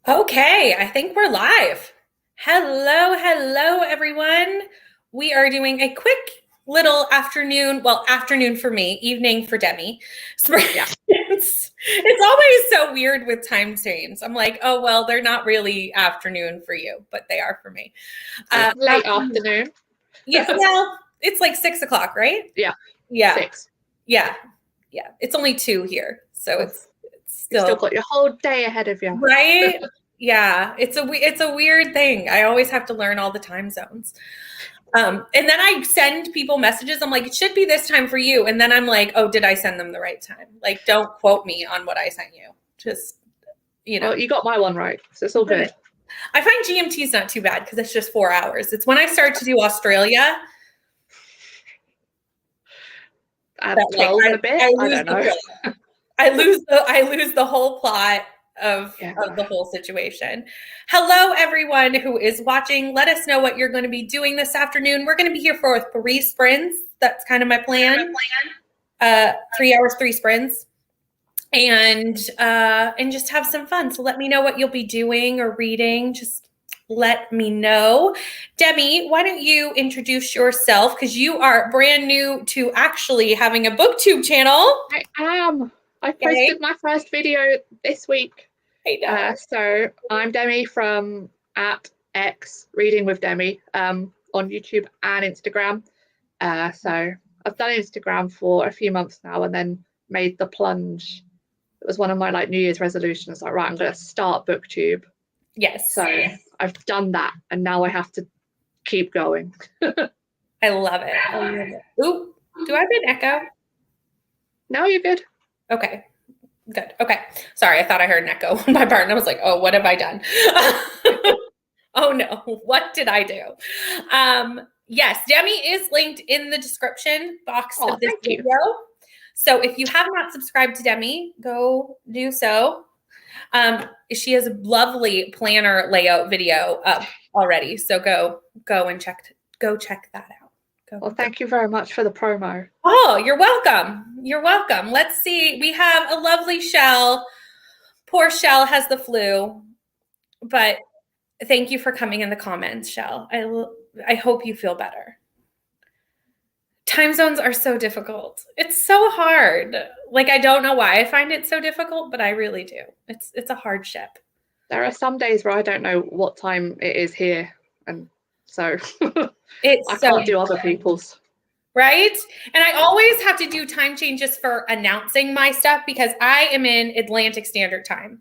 Okay, I think we're live. Hello, everyone. We are doing a quick little afternoon for me, evening for Demi. Yeah. It's always so weird with time zones. I'm like, oh, well, they're not really afternoon for you, but they are for me. It's late Afternoon. afternoon. Yeah, well, it's like 6 o'clock, right? Yeah, Yeah, 6. yeah, yeah. It's only 2 here, so Oh, it's you've still still got your whole day ahead of you. right. Yeah, it's a weird thing. I always have to learn all the time zones. And then I send people messages. I'm like, it should be this time for you. And then I'm like, oh, did I send them the right time? Like, don't quote me on what I sent you. Just, Well, you got my one right, so it's all good. I find GMT is not too bad because it's just 4 hours. It's when I start to do Australia. At That, 12 and a bit, I don't know. I lose the whole plot of Yeah. the whole situation. Hello, everyone who is watching. Let us know what you're going to be doing this afternoon. We're going to be here for 3 sprints. That's kind of my plan. 3 hours, 3 sprints, and just have some fun. So let me know what you'll be doing or reading. Just let me know. Demi, why don't you introduce yourself? Because you are brand new to actually having a booktube channel. I am. I posted my first video this week. I know. So I'm Demi from @X Reading with Demi on YouTube and Instagram. So I've done Instagram for a few months now and then made the plunge. It was one of my New Year's resolutions. Like, right, I'm going to start BookTube. Yes. So I've done that, and now I have to keep going. I love it. Ooh, do I have an echo? No, you're good. Okay, good. Okay, sorry, I thought I heard an echo on my part, and I was like, oh, what have I done? Oh no, what did I do? Yes, Demi is linked in the description box of this video. So if you have not subscribed to Demi, go do so. She has a lovely planner layout video up already. So go and check that out. Well, thank you very much for the promo. Oh, you're welcome. You're welcome. Let's see. We have a lovely Shell. Poor Shell has the flu, but thank you for coming in the comments, Shell. I hope you feel better. Time zones are so difficult. It's so hard. Like, I don't know why I find it so difficult, but I really do. It's a hardship. There are some days where I don't know what time it is here, and so I can't do other people's. Right? And I always have to do time changes for announcing my stuff because I am in Atlantic Standard Time,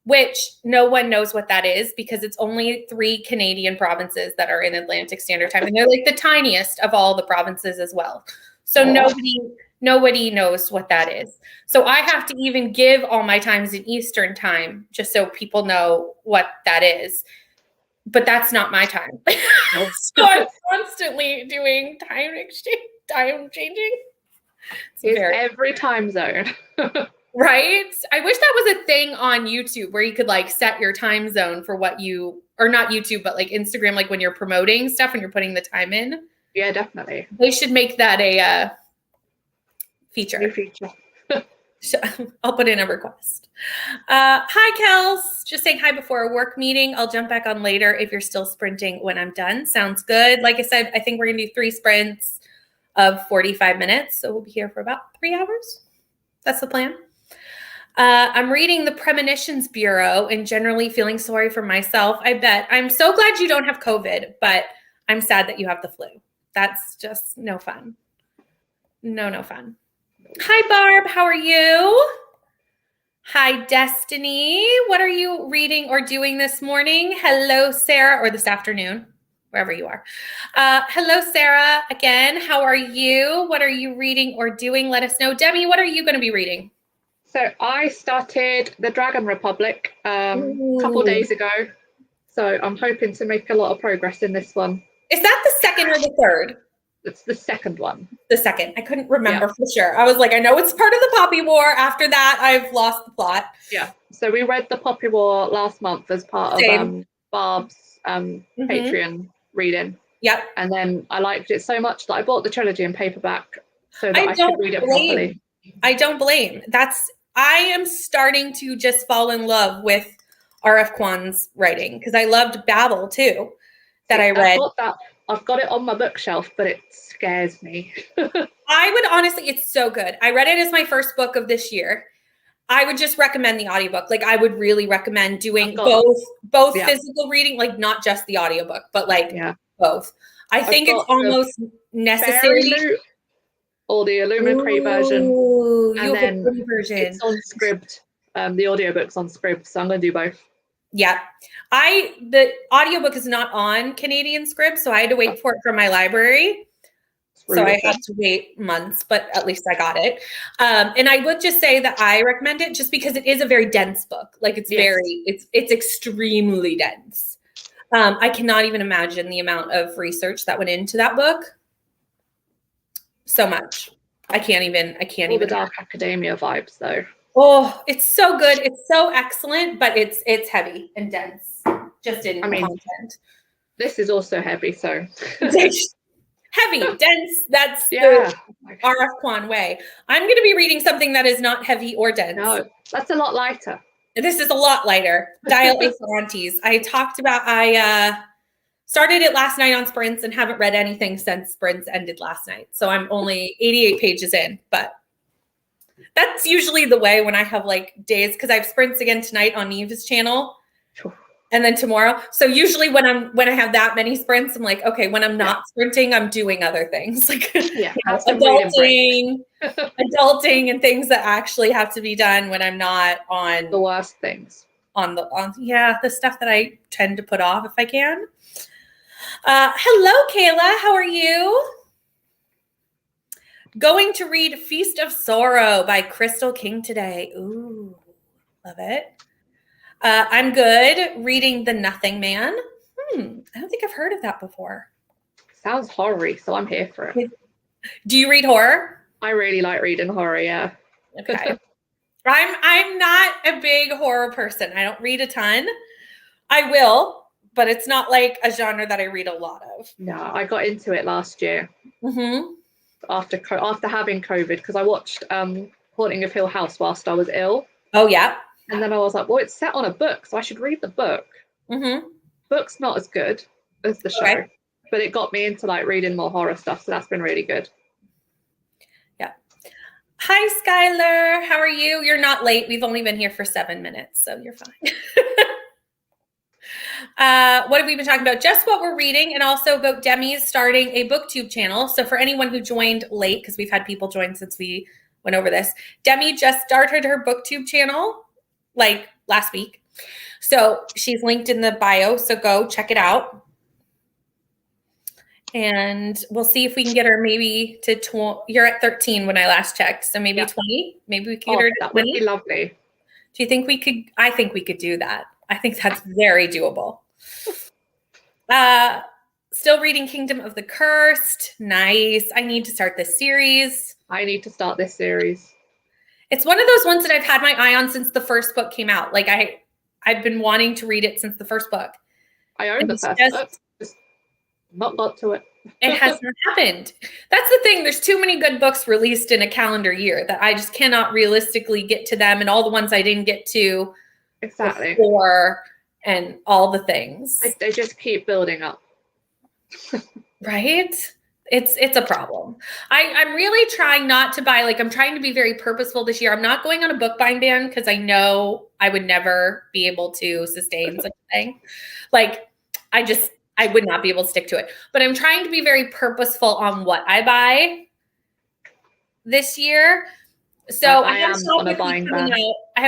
which no one knows what that is because it's only 3 Canadian provinces that are in Atlantic Standard Time. And they're like the tiniest of all the provinces as well. So nobody knows what that is. So I have to even give all my times in Eastern Time just so people know what that is. But that's not my time. So I'm constantly doing time changing. It's every time zone. Right? I wish that was a thing on YouTube where you could set your time zone for what you, or not YouTube, but Instagram, when you're promoting stuff and you're putting the time in. Yeah, definitely. They should make that a feature. New feature. I'll put in a request. Hi, Kels. Just saying hi before a work meeting. I'll jump back on later if you're still sprinting when I'm done. Sounds good. Like I said, I think we're going to do 3 sprints of 45 minutes. So we'll be here for about 3 hours. That's the plan. I'm reading the Premonitions Bureau and generally feeling sorry for myself. I bet. I'm so glad you don't have COVID, but I'm sad that you have the flu. That's just no fun. No fun. Hi, Barb. How are you? Hi, Destiny. What are you reading or doing this morning? Hello, Sarah, or this afternoon, wherever you are. Hello, Sarah. Again, how are you? What are you reading or doing? Let us know. Demi, what are you going to be reading? So I started The Dragon Republic a couple days ago. So I'm hoping to make a lot of progress in this one. Is that the second or the third? It's the second one. The second. I couldn't remember for sure. I was like, I know it's part of the Poppy War. After that, I've lost the plot. Yeah. So we read the Poppy War last month as part of Barb's Patreon reading. Yep. And then I liked it so much that I bought the trilogy in paperback so that I could read it properly. I don't blame. I am starting to just fall in love with R.F. Kuang's writing, because I loved Babel too, that I read. I've got it on my bookshelf, but it scares me. I would honestly, it's so good. I read it as my first book of this year. I would just recommend the audiobook. Like, I would really recommend doing both physical reading, like not just the audiobook, but like both. I think it's almost necessary. Or the Illumicrate version. And then it's on Scribd. The audiobook's on Scribd, so I'm going to do both. Yeah. The audiobook is not on Canadian Scribd, so I had to wait for it from my library. So I had to wait months, but at least I got it. And I would just say that I recommend it just because it is a very dense book. Like, it's it's extremely dense. I cannot even imagine the amount of research that went into that book. So much. I can't even. The dark academia vibes, though. Oh, it's so good. It's so excellent, but it's heavy and dense. Just in content. This is also heavy, so. Heavy, dense. That's the R.F. Kuang way. I'm going to be reading something that is not heavy or dense. No, that's a lot lighter. This is a lot lighter. Dial A Ferrantes. I talked about, I started it last night on Sprints and haven't read anything since Sprints ended last night. So I'm only 88 pages in, but that's usually the way when I have like days, because I have Sprints again tonight on Neve's channel. And then tomorrow. So usually when I have that many sprints, I'm like, okay, when I'm not sprinting, I'm doing other things like adulting and things that actually have to be done when I'm not on the worst things. The stuff that I tend to put off if I can. Hello, Kayla. How are you? Going to read Feast of Sorrow by Crystal King today. Ooh, love it. I'm good. Reading The Nothing Man. I don't think I've heard of that before. Sounds horror-y, so I'm here for it. Do you read horror? I really like reading horror, yeah. Okay. I'm not a big horror person. I don't read a ton. I will, but it's not like a genre that I read a lot of. No, I got into it last year. After having COVID, because I watched Haunting of Hill House whilst I was ill. Oh, yeah. And then I was like, well, it's set on a book, so I should read the book. Book's not as good as the show, but it got me into like reading more horror stuff, so that's been really good. Yeah. Hi, Skylar. How are you? You're not late. We've only been here for 7 minutes, so you're fine. What have we been talking about? Just what we're reading, and also about Demi's starting a BookTube channel. So for anyone who joined late, because we've had people join since we went over this, Demi just started her BookTube channel like last week. So she's linked in the bio. So go check it out. And we'll see if we can get her maybe to 20. You're at 13 when I last checked. So maybe 20. Maybe we can get her to 20. That would be lovely. Do you think we could? I think we could do that. I think that's very doable. Still reading Kingdom of the Cursed. Nice. I need to start this series. It's one of those ones that I've had my eye on since the first book came out. Like I've been wanting to read it since the first book. I own the first book. Just not got to it. It has not happened. That's the thing. There's too many good books released in a calendar year that I just cannot realistically get to them, and all the ones I didn't get to before, and all the things. They just keep building up. Right? It's a problem. I'm really trying not to buy, like, I'm trying to be very purposeful this year. I'm not going on a book buying ban because I know I would never be able to sustain such a thing. Like, I would not be able to stick to it. But I'm trying to be very purposeful on what I buy this year. So I have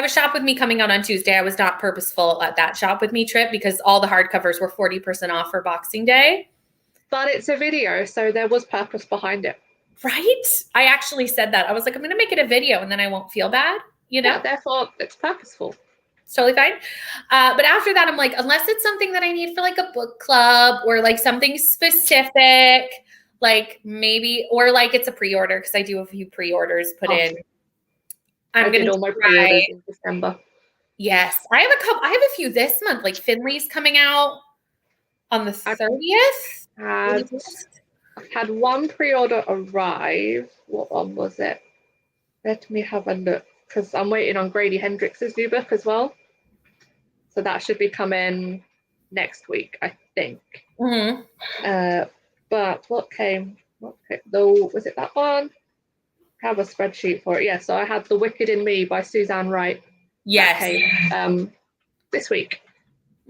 a shop with me coming out on Tuesday. I was not purposeful at that shop with me trip because all the hardcovers were 40% off for Boxing Day. But it's a video, so there was purpose behind it. Right? I actually said that. I was like, I'm going to make it a video and then I won't feel bad, you know? Yeah, therefore, it's purposeful. It's totally fine. But after that, I'm like, unless it's something that I need for like a book club or like something specific, like maybe, or like it's a pre-order because I do a few pre-orders put in. I did all my pre-orders in December. Yes. I have a few this month, like Finley's coming out on the 30th. I've had one pre-order arrive. What one was it? Let me have a look, because I'm waiting on Grady Hendrix's new book as well. So that should be coming next week, I think. Mm-hmm. But what came? Though, was it that one? I have a spreadsheet for it. Yeah, so I had The Wicked in Me by Suzanne Wright. Yes. That came this week.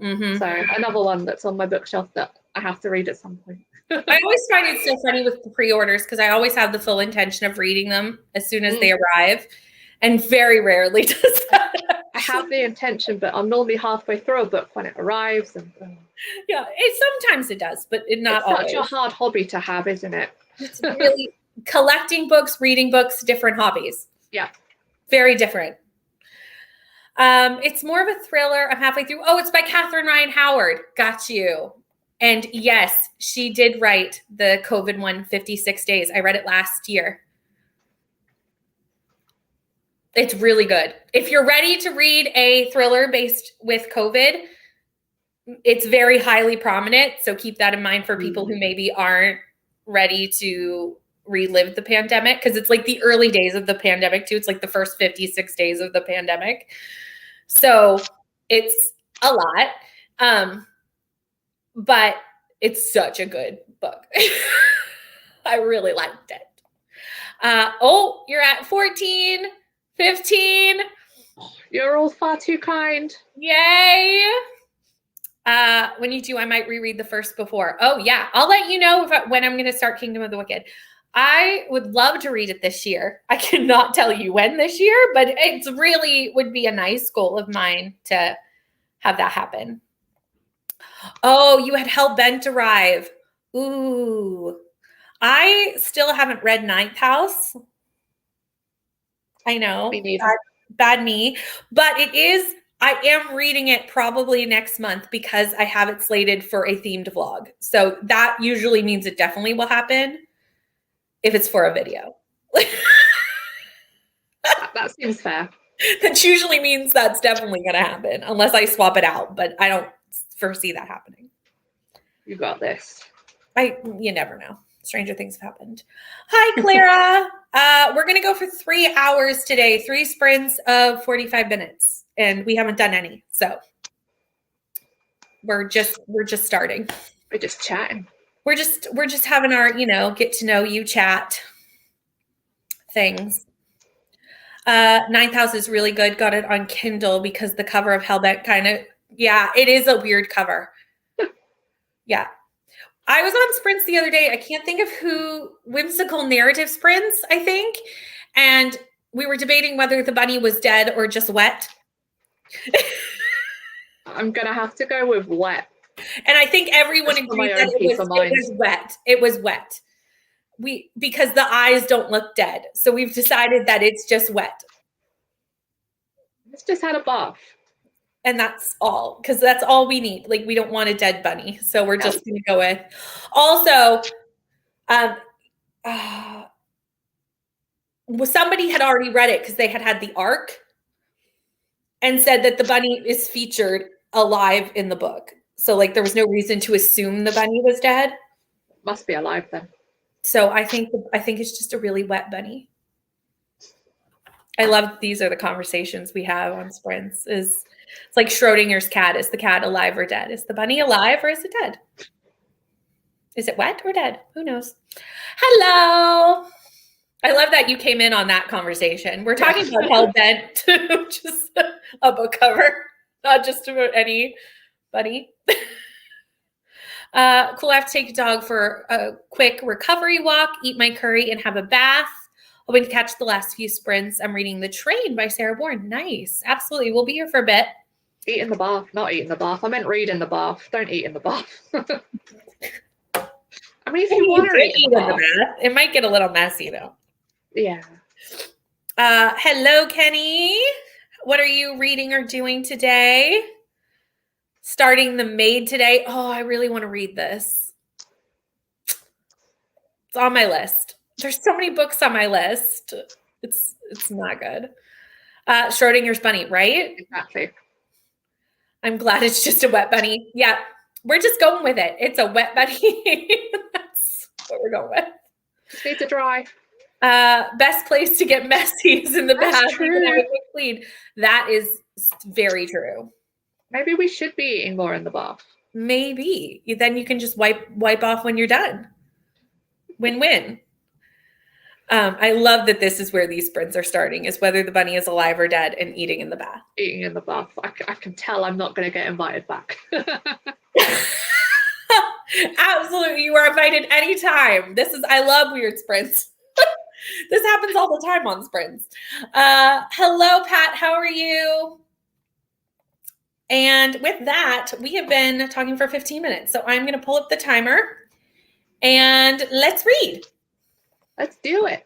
Mm-hmm. So another one that's on my bookshelf that I have to read at some point. I always find it so funny with the pre-orders because I always have the full intention of reading them as soon as they arrive, and very rarely does that. I have the intention, but I'm normally halfway through a book when it arrives. And yeah, sometimes it does, but not it's always. such a hard hobby to have, isn't it? It's really collecting books, reading books, different hobbies. Yeah, very different. It's more of a thriller. I'm halfway through. Oh, it's by Catherine Ryan Howard. Got you. And yes, she did write the COVID one, 56 Days. I read it last year. It's really good. If you're ready to read a thriller based with COVID, it's very highly prominent. So keep that in mind for people who maybe aren't ready to relive the pandemic, because it's like the early days of the pandemic too. It's like the first 56 days of the pandemic. So it's a lot. But it's such a good book. I really liked it. You're at 14, 15. You're all far too kind. Yay. When you do, I might reread the first before. Oh, yeah. I'll let you know when I'm going to start Kingdom of the Wicked. I would love to read it this year. I cannot tell you when this year, but it really would be a nice goal of mine to have that happen. Oh, you had Hellbent arrive. Ooh. I still haven't read Ninth House. I know. Me neither. Bad me. But I am reading it probably next month because I have it slated for a themed vlog. So that usually means it definitely will happen if it's for a video. That seems fair. That usually means that's definitely going to happen unless I swap it out. But I don't foresee that happening. You got this. You never know. Stranger things have happened. Hi, Clara. We're going to go for 3 hours today, 3 sprints of 45 minutes, and we haven't done any. So we're just starting. We're just chatting. We're just having our, get to know you chat things. Ninth House is really good. Got it on Kindle because the cover of Hellbent it is a weird cover. Yeah. I was on sprints the other day. I can't think of who. Whimsical Narrative Sprints, I think. And we were debating whether the bunny was dead or just wet. I'm going to have to go with wet. And I think everyone agreed that it was wet. It was wet. Because the eyes don't look dead. So we've decided that it's just wet. It's just had a bath. And that's all, because that's all we need. Like, we don't want a dead bunny. So we're just going to go with. Also, somebody had already read it because they had the arc and said that the bunny is featured alive in the book. So, like, there was no reason to assume the bunny was dead. Must be alive then. So I think it's just a really wet bunny. I love these are the conversations we have on sprints. It's like Schrodinger's cat. Is the cat alive or dead? Is the bunny alive or is it dead? Is it wet or dead? Who knows? Hello. I love that you came in on that conversation. We're talking about Hellbent, just a book cover, not just about any bunny. Cool. I have to take a dog for a quick recovery walk, eat my curry, and have a bath. Hoping to catch the last few sprints. I'm reading The Train by Sarah Bourne. Nice. Absolutely. We'll be here for a bit. Eat in the bath. Not eat in the bath. I meant read in the bath. Don't eat in the bath. I mean, if you want to eat in the bath. It might get a little messy, though. Yeah. Hello, Kenny. What are you reading or doing today? Starting The Maid today. Oh, I really want to read this. It's on my list. There's so many books on my list. It's not good. Schrodinger's bunny, right? Exactly. I'm glad it's just a wet bunny. Yeah, we're just going with it. It's a wet bunny. That's what we're going with. Just need to dry. Best place to get messy is in the bath. True. Clean. That is very true. Maybe we should be eating more in the bath. Maybe. Then you can just wipe off when you're done. Win-win. I love that this is where these sprints are starting, is whether the bunny is alive or dead and eating in the bath. Eating in the bath. I can tell I'm not going to get invited back. Absolutely. You are invited anytime. I love weird sprints. This happens all the time on sprints. Hello, Pat. How are you? And with that, we have been talking for 15 minutes. So I'm going to pull up the timer and let's read. Let's do it.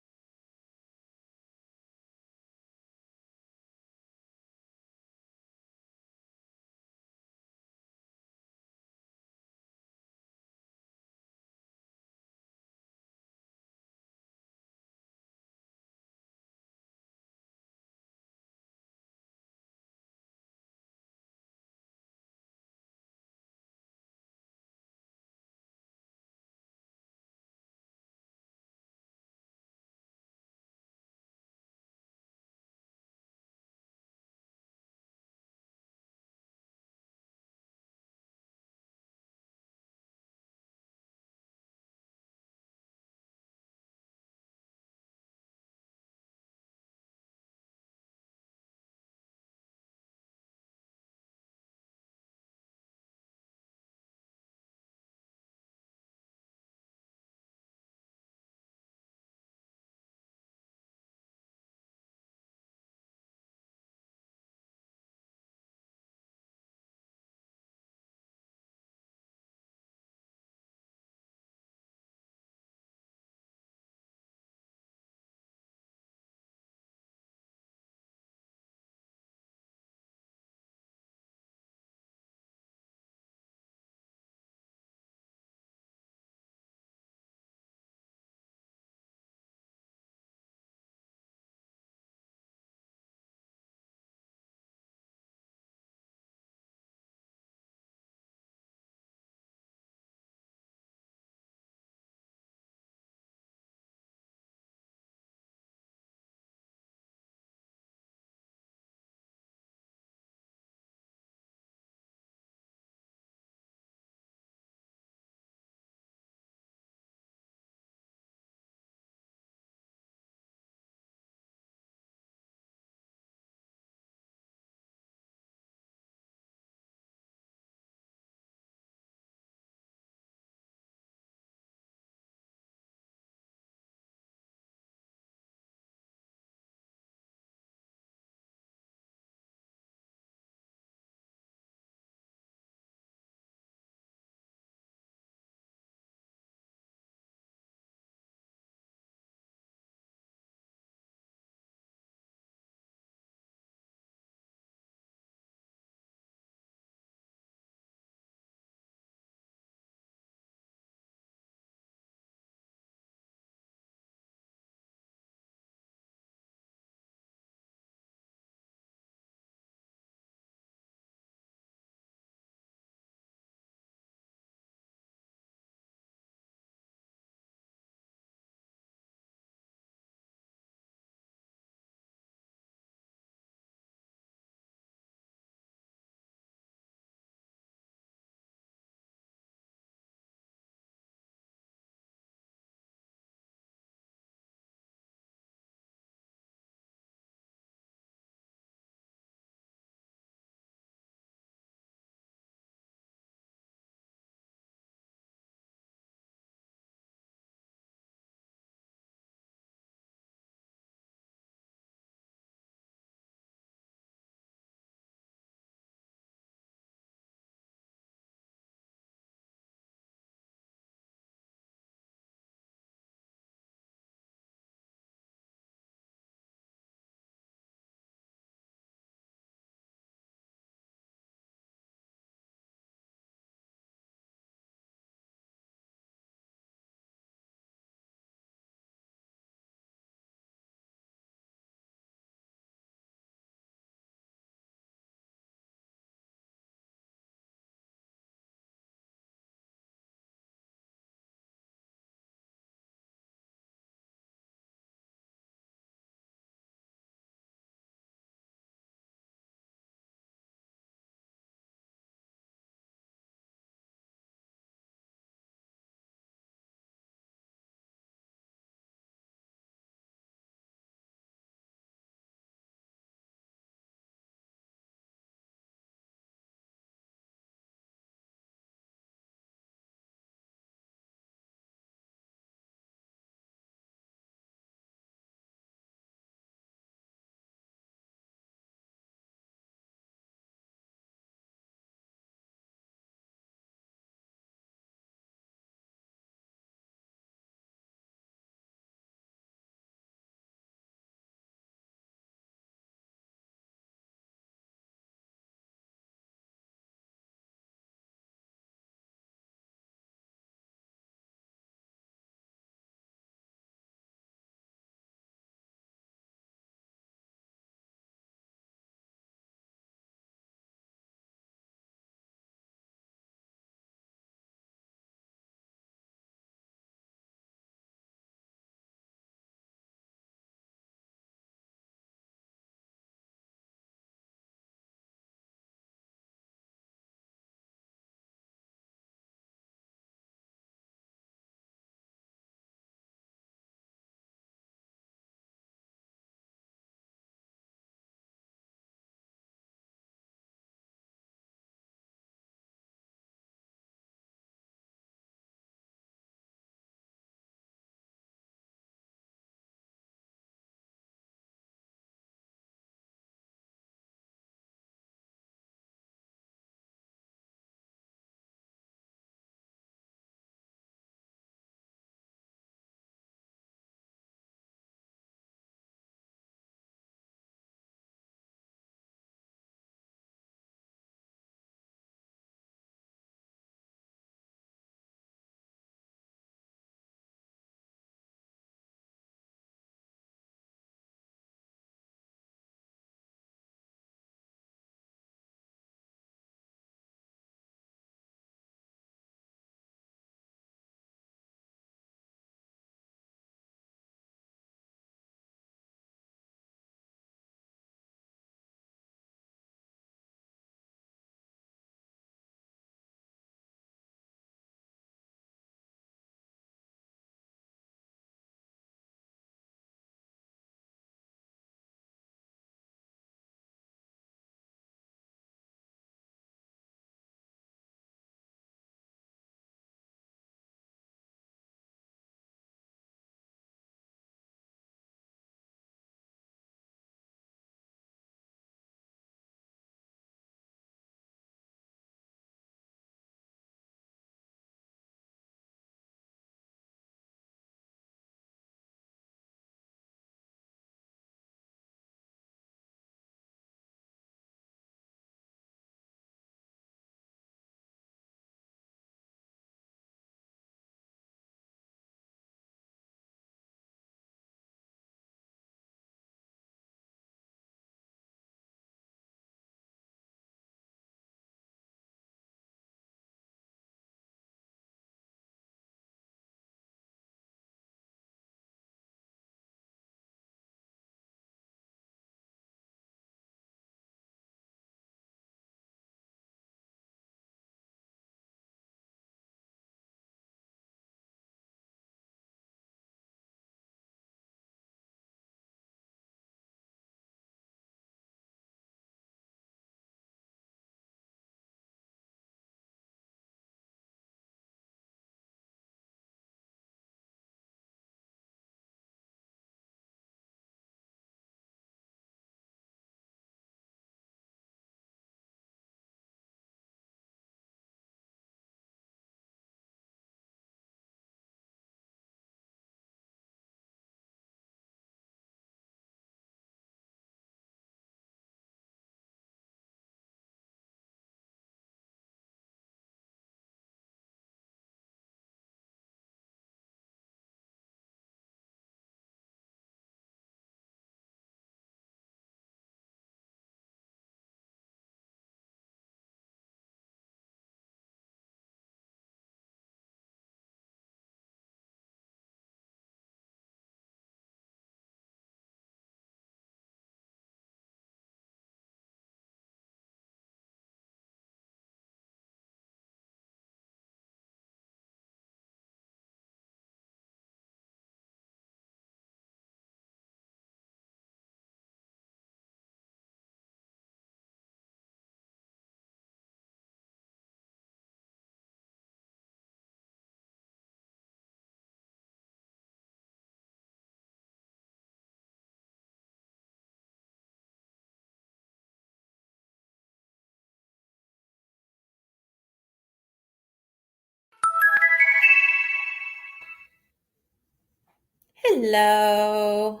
Hello.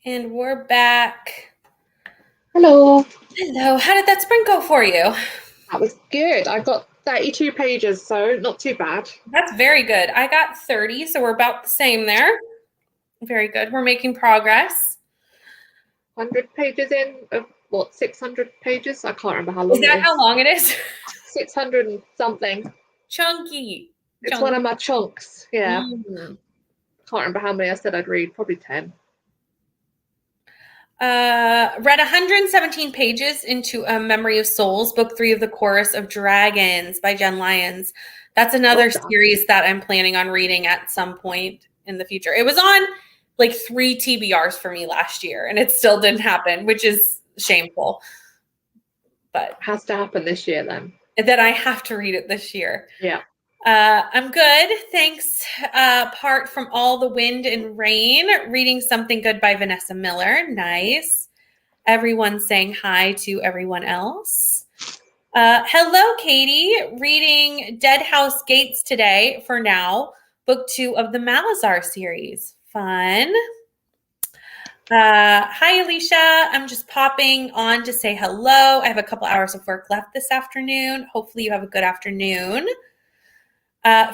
And we're back. Hello. Hello. How did that sprint go for you? That was good. I got 32 pages, so not too bad. That's very good. I got 30, so we're about the same there. Very good. We're making progress. 100 pages in of what, 600 pages? I can't remember how long Is that it is. how long it is? 600 and something. Chunky. It's one of my chunks. Yeah. Mm. Can't remember how many I said I'd read. Probably 10. Read 117 pages into A Memory of Souls, book 3 of the Chorus of Dragons by Jen Lyons. That's another series that I'm planning on reading at some point in the future. It was on like 3 TBRs for me last year, and it still didn't happen, which is shameful. But it has to happen this year then. That I have to read it this year. Yeah. I'm good. Thanks. Apart from All the Wind and Rain, reading Something Good by Vanessa Miller. Nice. Everyone saying hi to everyone else. Hello, Katie. Reading Dead House Gates today for now. Book 2 of the Malazar series. Fun. Hi, Alicia. I'm just popping on to say hello. I have a couple hours of work left this afternoon. Hopefully you have a good afternoon.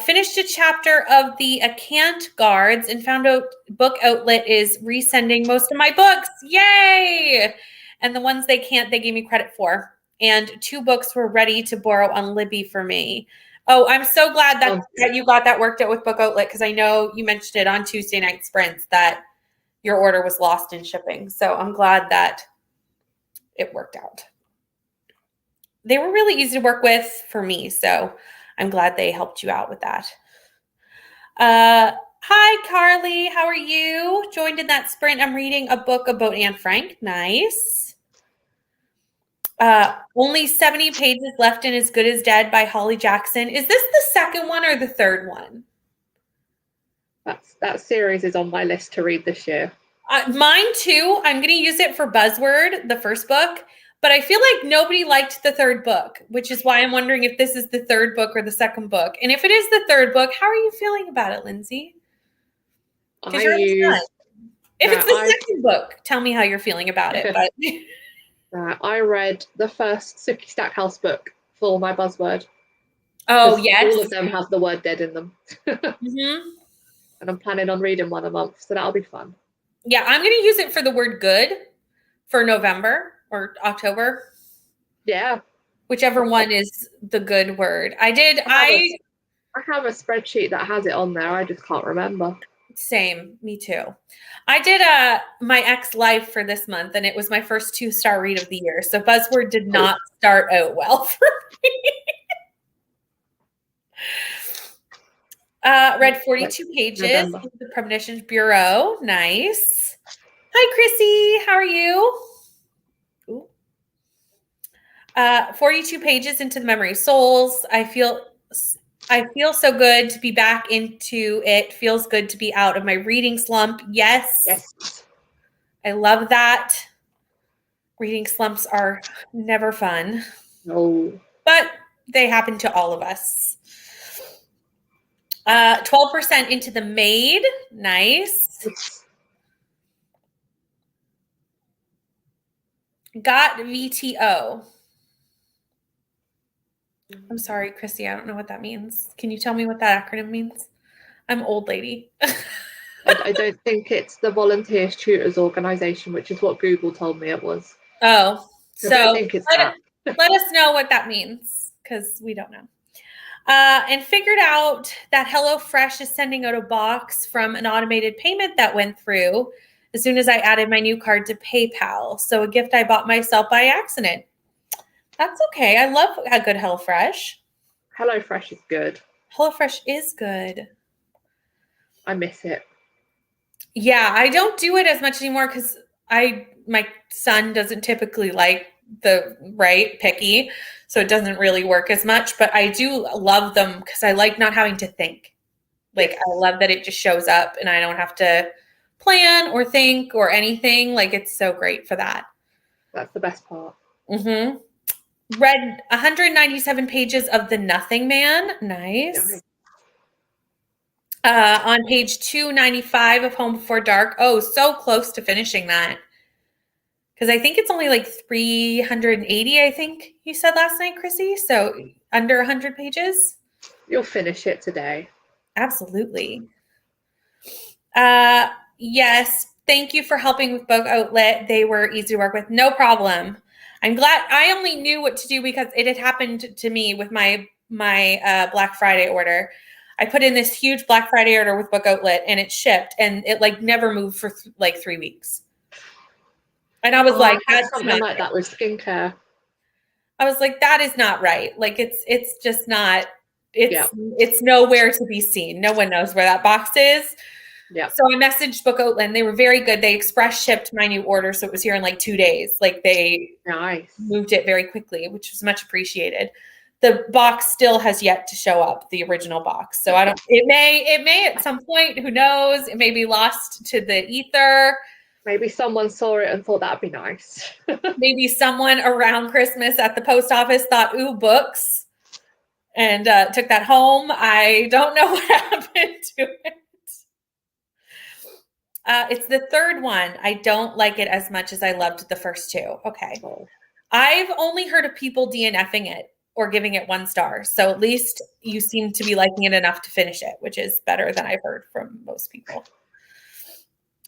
Finished a chapter of the Acant Guards and found out Book Outlet is resending most of my books. Yay! And the ones they can't, they gave me credit for. And 2 books were ready to borrow on Libby for me. Oh, I'm so glad that you got that worked out with Book Outlet, because I know you mentioned it on Tuesday Night Sprints that your order was lost in shipping. So I'm glad that it worked out. They were really easy to work with for me, so I'm glad they helped you out with that. Hi, Carly. How are you? Joined in that sprint. I'm reading a book about Anne Frank. Nice. Only 70 pages left in As Good as Dead by Holly Jackson. Is this the second one or the third one? That series is on my list to read this year. Mine too. I'm going to use it for Buzzword, the first book. But I feel like nobody liked the third book, which is why I'm wondering if this is the third book or the second book. And if it is the third book, how are you feeling about it, Lindsay? If it's the second book, tell me how you're feeling about it. But I read the first Sookie Stackhouse book for my Buzzword. Oh, yes. All of them have the word dead in them. Mm-hmm. And I'm planning on reading one a month, so that'll be fun. Yeah, I'm going to use it for the word good for November or October. Yeah. Whichever one is the good word. I have a spreadsheet that has it on there. I just can't remember. Same. Me too. I did my ex life for this month, and it was my first 2-star read of the year. So Buzzword did not start out well for me. Read 42 pages. November. The Premonitions Bureau. Nice. Hi, Chrissy. How are you? 42 pages into The Memory of Souls. I feel so good to be back into it. Feels good to be out of my reading slump. Yes. I love that. Reading slumps are never fun. No. But they happen to all of us. 12% into The Maid. Nice. Got VTO. I'm sorry, Chrissy. I don't know what that means. Can you tell me what that acronym means? I'm old lady. I don't think it's the Volunteers Tutors Organisation, which is what Google told me it was. Oh, so I don't think it's that. Let us know what that means, because we don't know. And figured out that HelloFresh is sending out a box from an automated payment that went through as soon as I added my new card to PayPal. So a gift I bought myself by accident. That's okay. I love a good HelloFresh. HelloFresh is good. HelloFresh is good. I miss it. Yeah, I don't do it as much anymore because my son doesn't typically like the picky, so it doesn't really work as much. But I do love them because I like not having to think. Like, I love that it just shows up and I don't have to plan or think or anything. Like, it's so great for that. That's the best part. Mm-hmm. Read 197 pages of The Nothing Man. Nice. On page 295 of Home Before Dark. Oh, so close to finishing that. Because I think it's only like 380, I think you said last night, Chrissy. So under 100 pages. You'll finish it today. Absolutely. Yes. Thank you for helping with Book Outlet. They were easy to work with. No problem. I'm glad. I only knew what to do because it had happened to me with my Black Friday order. I put in this huge Black Friday order with Book Outlet and it shipped and it like never moved for like 3 weeks. And I was like, I had that's something not like that with skincare. I was like, that is not right. Like it's just not, Yeah. it's nowhere to be seen. No one knows where that box is. Yeah. So I messaged Book Outlet and they were very good. They express shipped my new order. So it was here in like 2 days. Like they Nice. moved it very quickly, which was much appreciated. The box still has yet to show up, the original box. So I don't, it may at some point, who knows, it may be lost to the ether. Maybe someone saw it and thought that'd be nice. Maybe someone around Christmas at the post office thought, ooh, books, and took that home. I don't know what happened to it. It's the third one. I don't like it as much as I loved the first two. Okay. Oh. I've only heard of people DNFing it or giving it 1 star. So at least you seem to be liking it enough to finish it, which is better than I've heard from most people.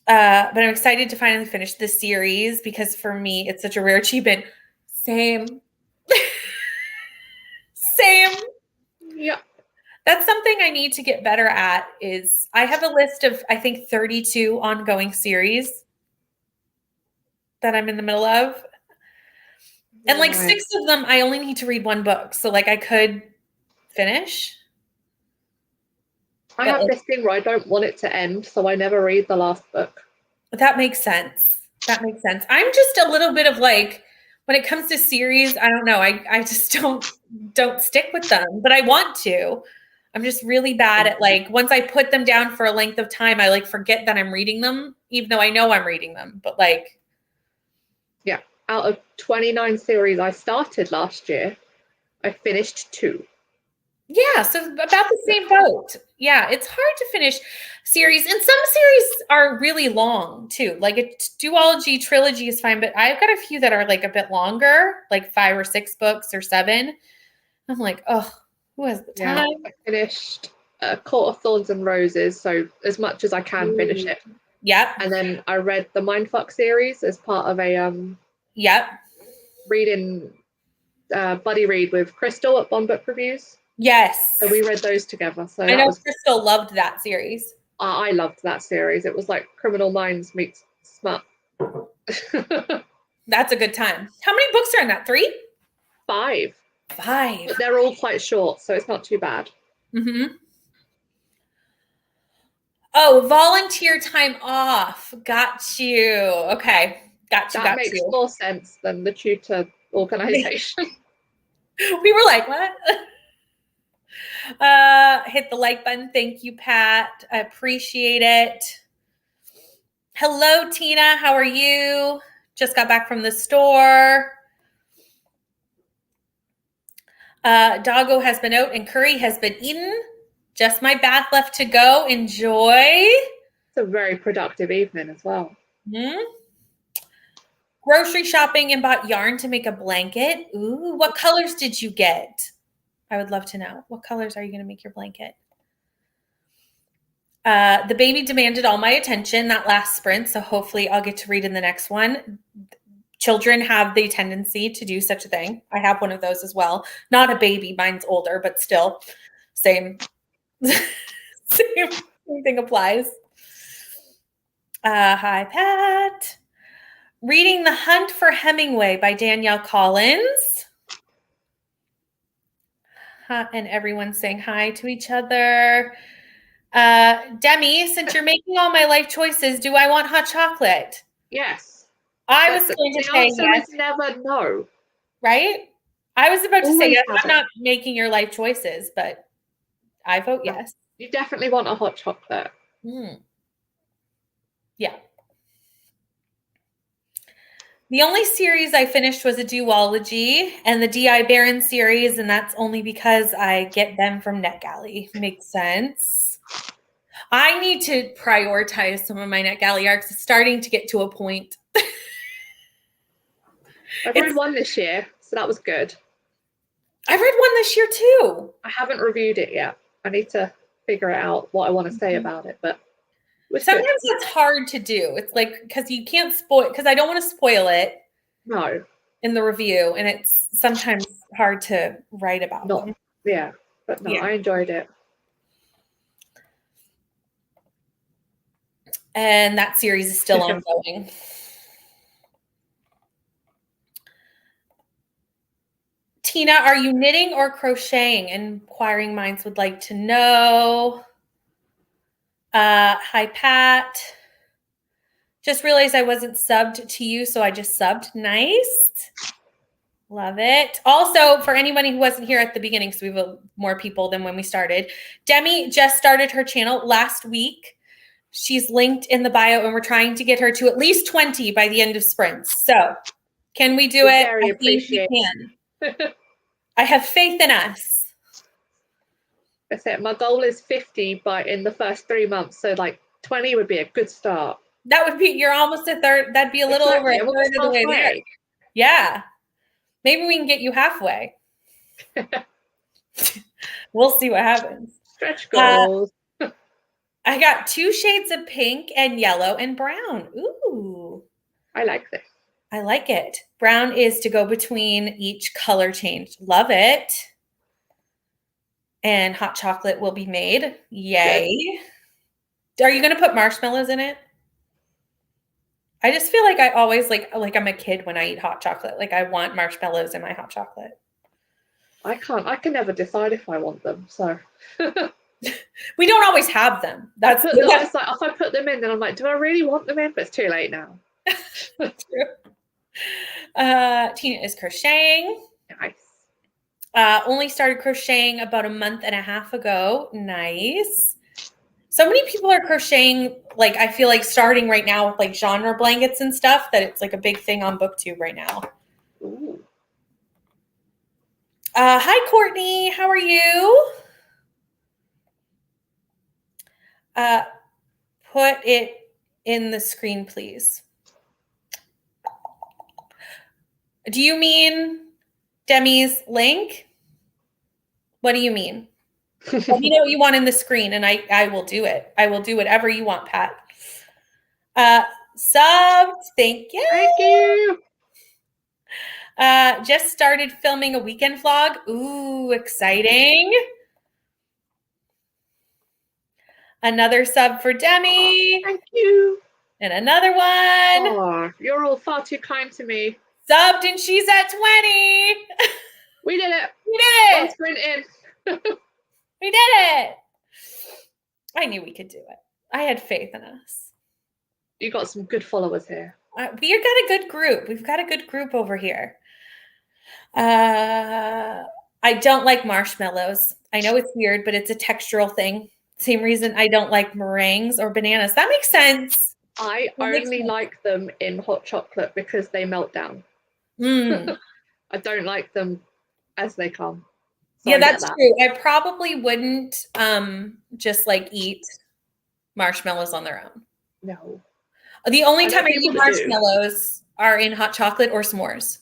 But I'm excited to finally finish this series because for me, it's such a rare achievement. Same. Same. Yeah. That's something I need to get better at is I have a list of, I think, 32 ongoing series that I'm in the middle of. And like 6 of them, I only need to read 1 book. So like I could finish. I have this thing where I don't want it to end, so I never read the last book. That makes sense. That makes sense. I'm just a little bit of like, when it comes to series, I don't know. I just don't stick with them, but I want to. I'm just really bad at like, once I put them down for a length of time, I like forget that I'm reading them, even though I know I'm reading them, but like. Yeah. Out of 29 series I started last year, I finished 2. Yeah, so about the same boat. Yeah, it's hard to finish series. And some series are really long too. Like a duology trilogy is fine, but I've got a few that are like a bit longer, like 5 or 6 books or 7. I'm like, oh, who has the time? Yeah, I finished Court of Thorns and Roses, so as much as I can finish it. Yep. And then I read the Mindfuck series as part of a yep. reading buddy read with Crystal at Bond Book Reviews. Yes. So we read those together. So I know Crystal loved that series. I loved that series. It was like Criminal Minds meets Smut. That's a good time. How many books are in that? 3? 5. 5. But they're all quite short, so it's not too bad. Mm-hmm. Oh, volunteer time off. Got you. Okay. Got you. That makes more sense than the tutor organization. We were like, what? Hit the like button. Thank you, Pat. I appreciate it. Hello, Tina. How are you? Just got back from the store. Doggo has been out and curry has been eaten. Just my bath left to go. Enjoy. It's a very productive evening as well. Mm-hmm. Grocery shopping and bought yarn to make a blanket. Ooh, what colors did you get? I would love to know. What colors are you going to make your blanket? The baby demanded all my attention that last sprint, so hopefully I'll get to read in the next one. Children have the tendency to do such a thing. I have one of those as well. Not a baby. Mine's older, but still same thing applies. Hi, Pat. Reading The Hunt for Hemingway by Danielle Collins. And everyone's saying hi to each other. Demi, since you're making all my life choices, do I want hot chocolate? Yes. I was going to say yes. Never no. Right? I was about to say yes. Always I'm not making your life choices, but I vote yes. You definitely want a hot chocolate. Yeah. The only series I finished was a duology and the D.I. Barron series, and that's only because I get them from NetGalley. Makes sense. I need to prioritize some of my NetGalley arcs. It's starting to get to a point. I read one this year, so that was good. I read one this year too. I haven't reviewed it yet. I need to figure out what I want to say about it, but sometimes it's hard to do. It's like, because you can't spoil, because I don't want to spoil it. No. In the review, and it's sometimes hard to write about them. Yeah, but no, yeah. I enjoyed it. And that series is still ongoing. Tina, are you knitting or crocheting? Inquiring minds would like to know. Hi, Pat. Just realized I wasn't subbed to you, so I just subbed. Nice. Love it. Also, for anybody who wasn't here at the beginning, because we have more people than when we started, Demi just started her channel last week. She's linked in the bio, and we're trying to get her to at least 20 by the end of sprints. So can we do it? I think we can. I have faith in us. That's it. My goal is 50 in the first 3 months. So like 20 would be a good start. That would be, you're almost a third. That'd be a little over a third of the way there. Yeah. Maybe we can get you halfway. We'll see what happens. Stretch goals. I got 2 shades of pink and yellow and brown. Ooh. I like this. I like it. Brown is to go between each color change. Love it. And hot chocolate will be made. Yay. Good. Are you going to put marshmallows in it? I just feel like I always like I'm a kid when I eat hot chocolate. Like I want marshmallows in my hot chocolate. I can never decide if I want them. So we don't always have them. That's like if I put them in, then I'm like, do I really want them in? But it's too late now. True. Tina is crocheting. Nice. Only started crocheting about a month and a half ago. Nice. So many people are crocheting, like I feel like starting right now with like genre blankets and stuff, that it's like a big thing on BookTube right now. Ooh. Hi, Courtney. How are you? Put it in the screen, please. Do you mean Demi's link? What do you mean? Let me know what you want in the screen, and I will do it. I will do whatever you want, Pat. Subbed. Thank you. Thank you. Just started filming a weekend vlog. Ooh, exciting. Another sub for Demi. Thank you. And another one. Oh, you're all far too kind to me. Subbed and she's at 20. We did it. We did it. One sprint in. We did it. I knew we could do it. I had faith in us. You got some good followers here. We've got a good group. We've got a good group over here. I don't like marshmallows. I know it's weird, but it's a textural thing. Same reason I don't like meringues or bananas. That makes sense. I only like them in hot chocolate because they melt down. I don't like them as they come. So yeah, that's true. I probably wouldn't just like eat marshmallows on their own. No. The only time I eat marshmallows are in hot chocolate or s'mores.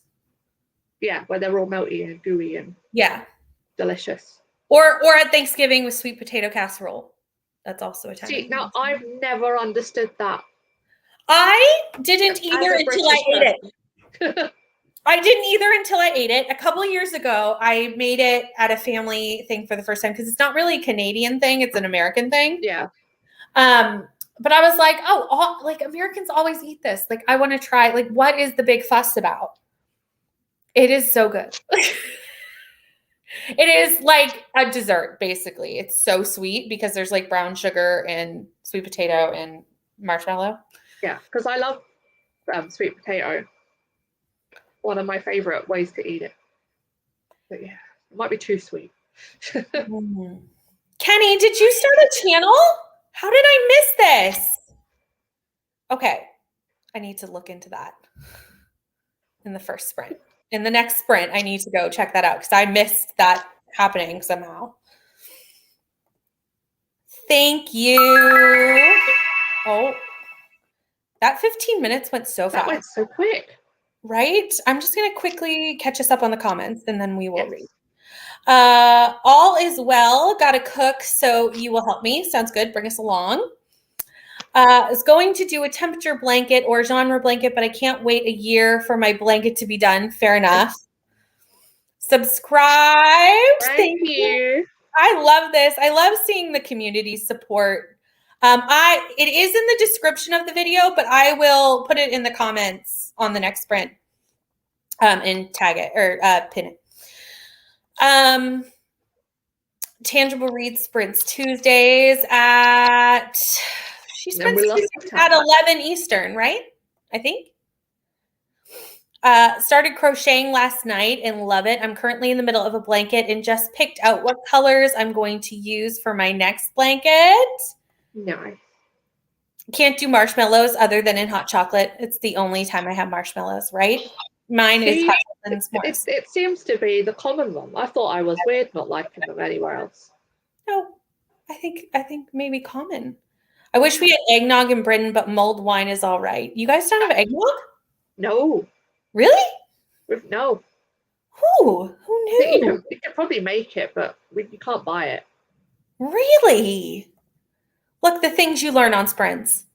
Yeah, where they're all melty and gooey and delicious. Or at Thanksgiving with sweet potato casserole. That's also a time. See, now I've never understood that. I didn't either until I ate it. I didn't either until I ate it. A couple of years ago, I made it at a family thing for the first time because it's not really a Canadian thing. It's an American thing. Yeah. But I was like, like Americans always eat this. Like, I want to try. Like, what is the big fuss about? It is so good. It is like a dessert, basically. It's so sweet because there's like brown sugar and sweet potato and marshmallow. Yeah, because I love sweet potato. One of my favorite ways to eat it. But yeah, it might be too sweet. Kenny, did you start a channel? How did I miss this? Okay, I need to look into that in the first sprint. In the next sprint, I need to go check that out because I missed that happening somehow. Thank you. Oh, that 15 minutes went so That fast. went so quick. Right? I'm just going to quickly catch us up on the comments and then we will Yes. read. All is well. Got to cook, so you will help me. Sounds good. Bring us along. Is going to do a temperature blanket or genre blanket, but I can't wait a year for my blanket to be done. Fair enough. Subscribed. Thank you. I love this. I love seeing the community support. It is in the description of the video, but I will put it in the comments on the next sprint. And tag it or pin it. Tangible Read sprints Tuesdays at at 11 Eastern, right? I think. Started crocheting last night and love it. I'm currently in the middle of a blanket and just picked out what colors I'm going to use for my next blanket. No. Can't do marshmallows other than in hot chocolate. It's the only time I have marshmallows, right? Mine is hot chocolate and s'mores. It seems to be the common one. I thought I was weird not liking them anywhere else. No, I think maybe common. I wish we had eggnog in Britain, but mulled wine is all right. You guys don't have eggnog? No. Really? No. Who knew? You could probably make it, but you can't buy it. Really? Look, the things you learn on sprints.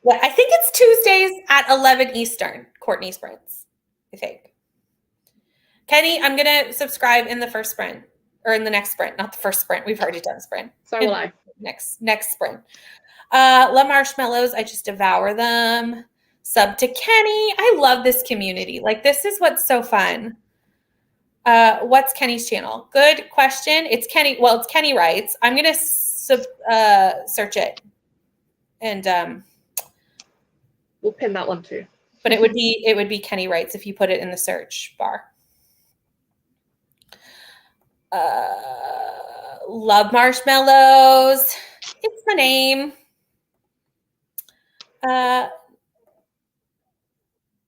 Well, I think it's Tuesdays at 11 Eastern, Courtney sprints, I think. Kenny, I'm going to subscribe in the first sprint, or in the next sprint, not the first sprint. We've already done sprint. So will I. Next sprint. Love marshmallows. I just devour them. Sub to Kenny. I love this community. Like, this is what's so fun. What's Kenny's channel? Good question. It's Kenny. Well, it's Kenny Writes. I'm going to search it. And we'll pin that one too. But it would be Kenny Writes if you put it in the search bar. Love marshmallows. It's the name.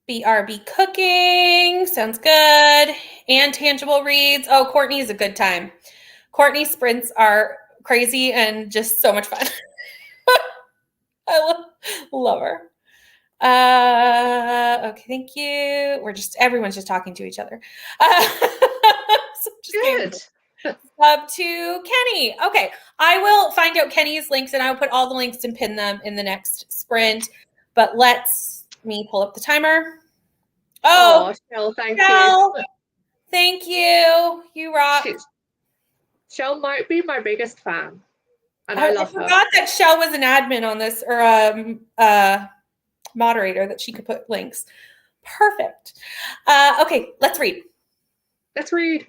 BRB cooking. Sounds good. And Tangible Reads. Oh, Courtney is a good time. Courtney sprints are crazy and just so much fun. I love her. Okay, thank you. Everyone's just talking to each other. So good. Up to Kenny. Okay, I will find out Kenny's links and I'll put all the links and pin them in the next sprint. But me pull up the timer. Oh, Shell, thank you. Thank you. You rock. Shell might be my biggest fan. And I love her. I forgot that Shell was an admin on this, or moderator, that she could put links. Perfect. Okay, let's read. Let's read.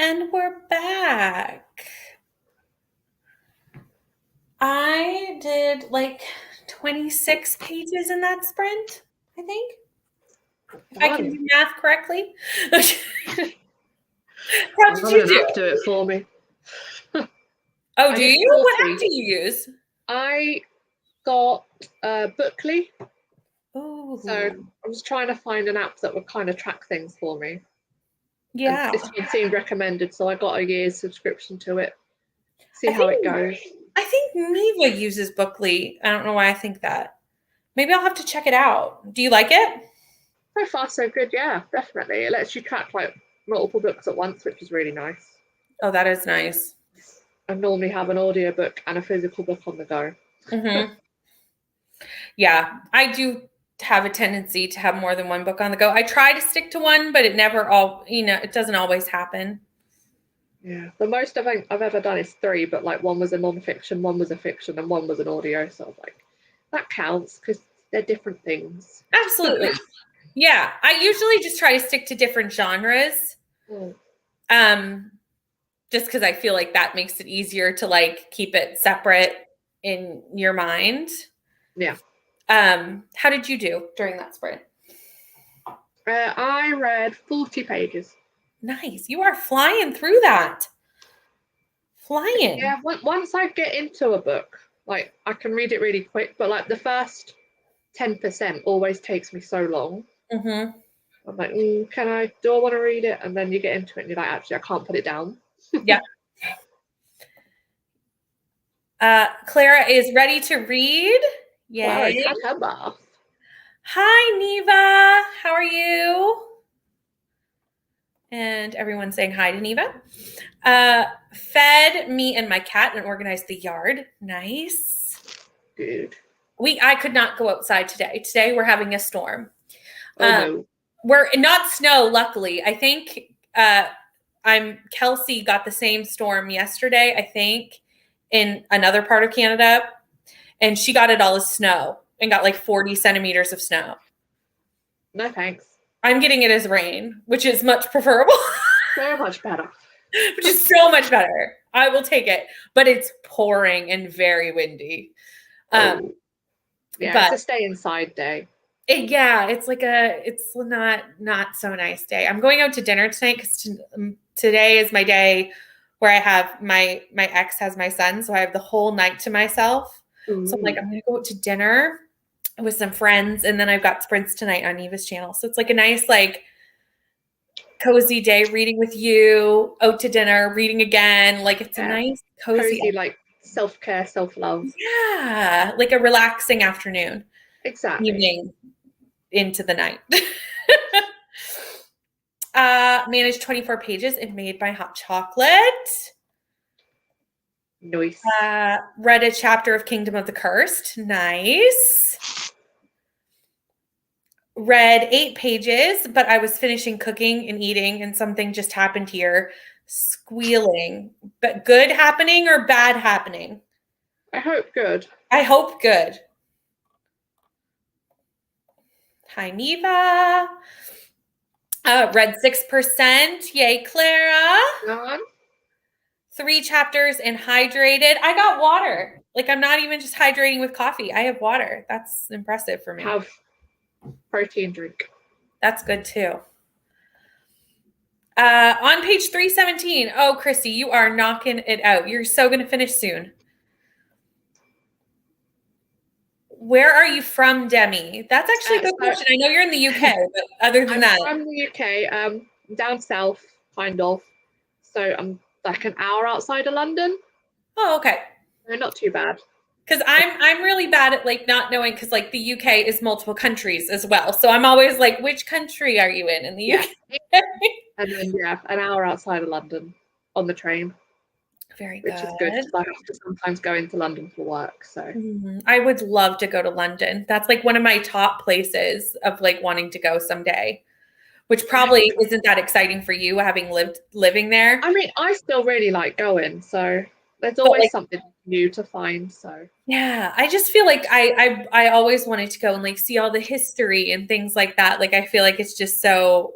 And we're back. I did like 26 pages in that sprint, I think. If I can do math correctly. How did you do? Do it for me. Oh, do you? What app do you use? I got Bookly. Oh. So I was trying to find an app that would kind of track things for me. Yeah. And this one seemed recommended, so I got a year's subscription to it. See how it goes. I think Neva uses Bookly. I don't know why I think that. Maybe I'll have to check it out. Do you like it? So far, so good. Yeah, definitely. It lets you track like multiple books at once, which is really nice. Oh, that is nice. I normally have an audiobook and a physical book on the go. Mm-hmm. Yeah, I do have a tendency to have more than one book on the go. I try to stick to one, but it never it doesn't always happen. Yeah, the most I've ever done is 3, but like one was a non-fiction, one was a fiction, and one was an audio. So I was like, that counts because they're different things. Absolutely. Yeah, I usually just try to stick to different genres. Just because I feel like that makes it easier to like keep it separate in your mind. Yeah. How did you do during that sprint? I read 40 pages. Nice. You are flying through that. Flying. Yeah, once I get into a book, like I can read it really quick, but like the first 10% always takes me so long. Mm-hmm. I'm like, do I want to read it? And then you get into it and you're like, actually, I can't put it down. Yeah. Clara is ready to read. Yay. Clara, hi, Neva. How are you? And everyone's saying hi to Neva. Fed me and my cat and organized the yard. Nice. Good. I could not go outside today. Today we're having a storm. No. We're not snow, luckily. I think Kelsey got the same storm yesterday, I think, in another part of Canada. And she got it all as snow and got like 40 centimeters of snow. No, thanks. I'm getting it as rain, which is much preferable. So much better. Which is so much better. I will take it. But it's pouring and very windy. Yeah, it's a stay inside day. It's like it's not so nice day. I'm going out to dinner tonight because today is my day where I have my ex has my son, so I have the whole night to myself. Ooh. So I'm like, I'm gonna go out to dinner with some friends, and then I've got sprints tonight on Eva's channel. So it's like a nice like cozy day, reading with you, out to dinner, reading again. Like it's a nice cozy like self-care, self-love. Yeah, like a relaxing afternoon. Exactly. Evening into the night. Managed 24 pages and made my hot chocolate. Nice. Read a chapter of Kingdom of the Cursed. Nice. Read 8 pages, but I was finishing cooking and eating, and something just happened here. Squealing. But good happening or bad happening? I hope good. I hope good. Hi, Neva. Read 6%. Yay, Clara. 3 chapters and hydrated. I got water. Like I'm not even just hydrating with coffee. I have water. That's impressive for me. Have protein drink. That's good too. On page 317. Oh, Chrissy, you are knocking it out. You're so going to finish soon. Where are you from, Demi? That's actually a good question. I know you're in the UK, but other than that. I'm from the UK, down south, kind of. So I'm like an hour outside of London. Oh, okay. So not too bad. Because I'm really bad at like not knowing, because like the UK is multiple countries as well. So I'm always like, which country are you in the UK? And then an hour outside of London on the train. Very good. Which is good because I have to sometimes go into London for work. So I would love to go to London. That's like one of my top places of like wanting to go someday, which probably isn't that exciting for you having living there. I mean, I still really like going, so there's always something new to find. So yeah, I just feel like I always wanted to go and like see all the history and things like that. Like I feel like it's just so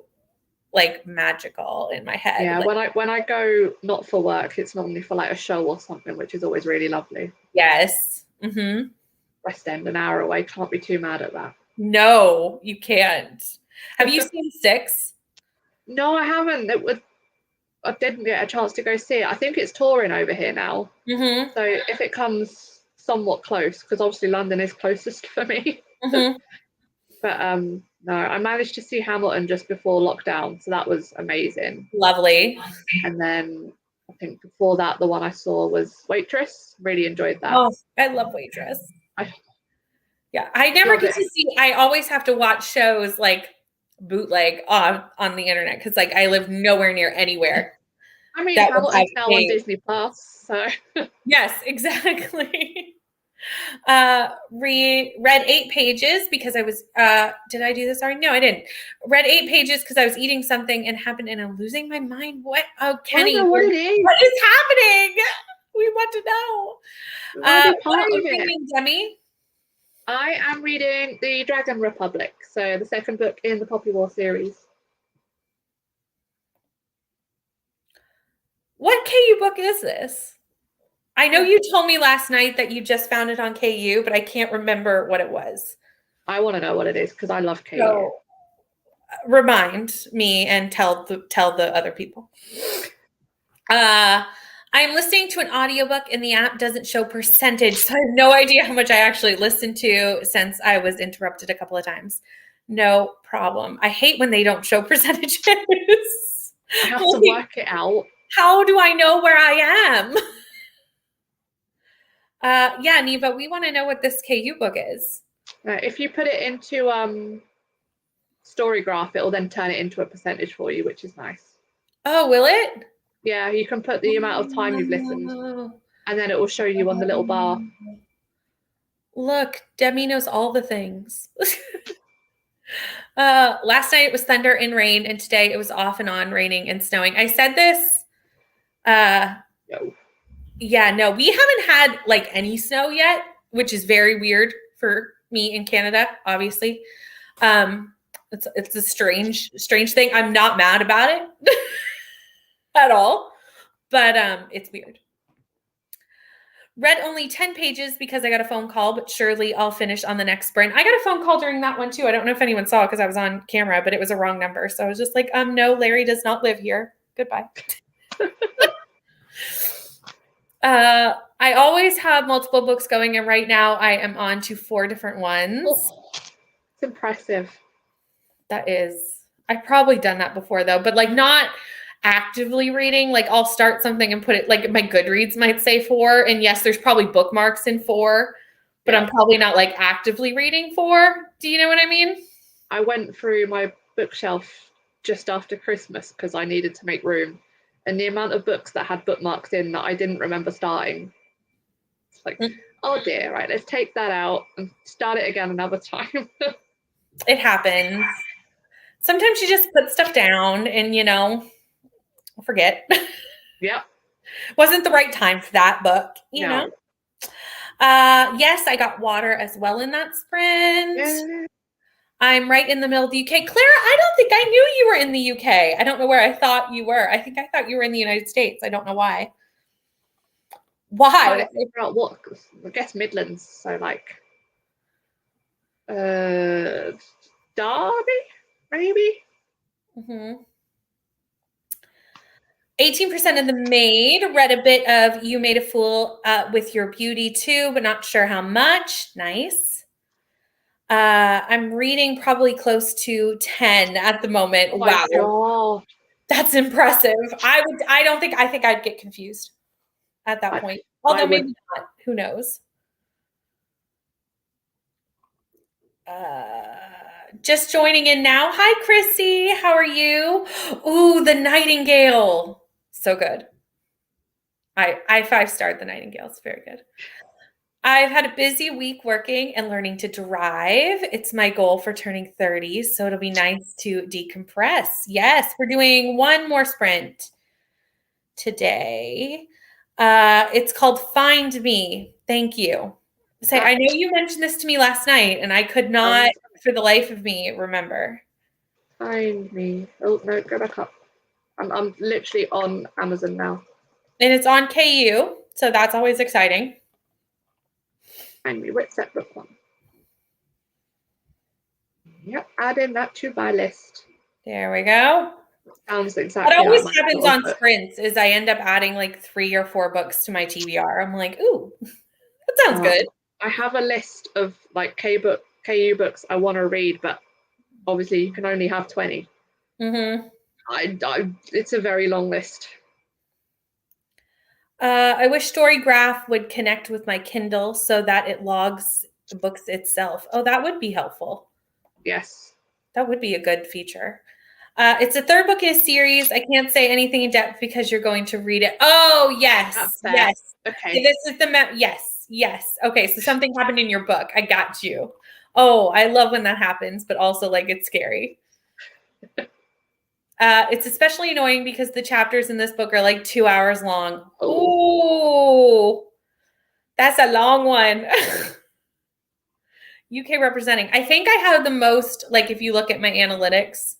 like magical in my head. Yeah, Like, when I go not for work, it's normally for like a show or something, which is always really lovely. yes. Mm-hmm. West End, an hour away, can't be too mad at that. No, you can't. Have you seen Six? No, I haven't. I didn't get a chance to go see it. I think it's touring over here now. Mm-hmm. So if it comes somewhat close, because obviously London is closest for me. Mm-hmm. But no, I managed to see Hamilton just before lockdown, so that was amazing. Lovely. And then I think before that, the one I saw was Waitress. Really enjoyed that. Oh, I love Waitress. I Yeah, I never love get it. to see. I always have to watch shows like bootleg on the internet because like I live nowhere near anywhere. I mean, That would have Hamilton's now on paid. Disney Plus, so Yes, exactly. Read 8 pages because I was did I do this already? No, I didn't. Read 8 pages because I was eating something and happened and I'm losing my mind. What? Oh, Kenny, I don't know what it is. what is happening? We want to know. What are you it. reading, Demi? I am reading The Dragon Republic, so the second book in the Poppy War series. What KU book is this? I know you told me last night that you just found it on KU, but I can't remember what it was. I want to know what it is because I love KU. So, remind me and tell the other people. I'm listening to an audiobook and the app doesn't show percentage, so I have no idea how much I actually listened to since I was interrupted a couple of times. No problem. I hate when they don't show percentages. I have to work it out. How do I know where I am? Yeah, Neva, we want to know what this KU book is. If you put it into Storygraph, it will then turn it into a percentage for you, which is nice. Oh, will it? Yeah, you can put the amount of time you've listened, and then it will show you on the little bar. Look, Demi knows all the things. Last night it was thunder and rain, and today it was off and on raining and snowing. I said this. No. Yeah, no, we haven't had like any snow yet, which is very weird for me in Canada, obviously. It's a strange thing. I'm not mad about it at all, but it's weird. Read only 10 pages because I got a phone call, but surely I'll finish on the next sprint. I got a phone call during that one too. I don't know if anyone saw it because I was on camera, but it was a wrong number. So I was just like, no, Larry does not live here. Goodbye. I always have multiple books going, and right now I am on to 4 different ones. Oh, it's impressive. That is. I've probably done that before though, but like not actively reading. Like I'll start something and put it, like my Goodreads might say 4, and yes, there's probably bookmarks in 4, but I'm probably not like actively reading 4. Do you know what I mean? I went through my bookshelf just after Christmas because I needed to make room. And the amount of books that had bookmarks in that I didn't remember starting. It's like, oh dear, right, let's take that out and start it again another time. It happens. Sometimes you just put stuff down and, forget. Yep. Wasn't the right time for that book, you know? Yes, I got water as well in that sprint. Yeah. I'm right in the middle of the UK. Clara, I don't think I knew you were in the UK. I don't know where I thought you were. I think I thought you were in the United States. I don't know why. Why? What? I guess Midlands. So like, Derby, maybe. 18% of the Maid. Read a bit of You Made a Fool with Your Beauty too, but not sure how much. Nice. I'm reading probably close to 10 at the moment. Oh wow. God. That's impressive. I think I'd get confused at that point. Although maybe not. Who knows? Just joining in now. Hi, Chrissy. How are you? Ooh, The Nightingale. So good. I 5-starred The Nightingale. It's very good. I've had a busy week working and learning to drive. It's my goal for turning 30, so it'll be nice to decompress. Yes, we're doing one more sprint today. It's called Find Me. Thank you. I know you mentioned this to me last night, and I could not, for the life of me, remember. Find me. Oh no, go back up. I'm literally on Amazon now. And it's on KU, so that's always exciting. Find me. What's that book one? Yep, adding that to my list. There we go. Sounds exactly. What always like happens on sprints is I end up adding like 3 or 4 books to my TBR. I'm like, ooh, that sounds good. I have a list of like KU books I want to read, but obviously you can only have 20. Mm-hmm. It's a very long list. I wish Storygraph would connect with my Kindle so that it logs the books itself. Oh, that would be helpful. Yes. That would be a good feature. It's the 3rd book in a series. I can't say anything in depth because you're going to read it. Oh, yes. Yes. Okay. This is yes. Okay, so something happened in your book. I got you. Oh, I love when that happens, but also like it's scary. It's especially annoying because the chapters in this book are like 2 hours long. Oh, that's a long one. UK representing. I think I have the most, like if you look at my analytics,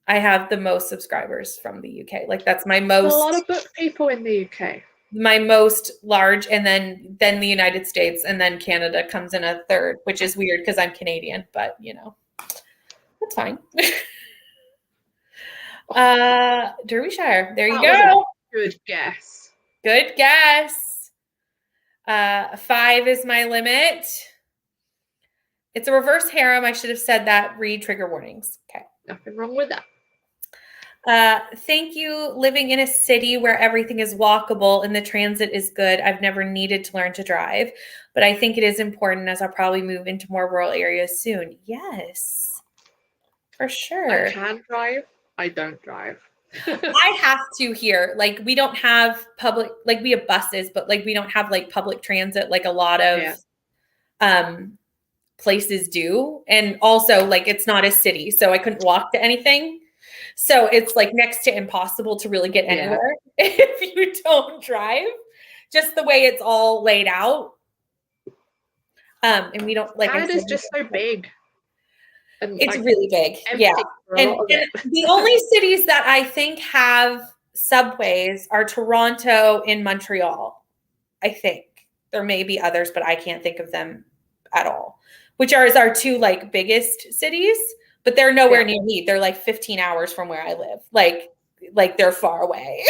I have the most subscribers from the UK. Like that's my most. A lot of book people in the UK. My most large, and then the United States, and then Canada comes in a 3rd, which is weird because I'm Canadian, but you know, that's fine. Derbyshire. There you go. Good guess. Good guess. 5 is my limit. It's a reverse harem. I should have said that. Read trigger warnings. Okay. Nothing wrong with that. Thank you. Living in a city where everything is walkable and the transit is good. I've never needed to learn to drive, but I think it is important as I'll probably move into more rural areas soon. Yes, for sure. I can drive. I don't drive. I have to here. Like we don't have public, like we have buses, but like we don't have like public transit like a lot of places do. And also like it's not a city, so I couldn't walk to anything. So it's like next to impossible to really get anywhere if you don't drive, just the way it's all laid out. And we don't like. Canada's just so big. And it's like, really big. Yeah. And the only cities that I think have subways are Toronto and Montreal. I think there may be others, but I can't think of them at all, which are our 2 like biggest cities. But they're nowhere near me. They're like 15 hours from where I live. Like they're far away.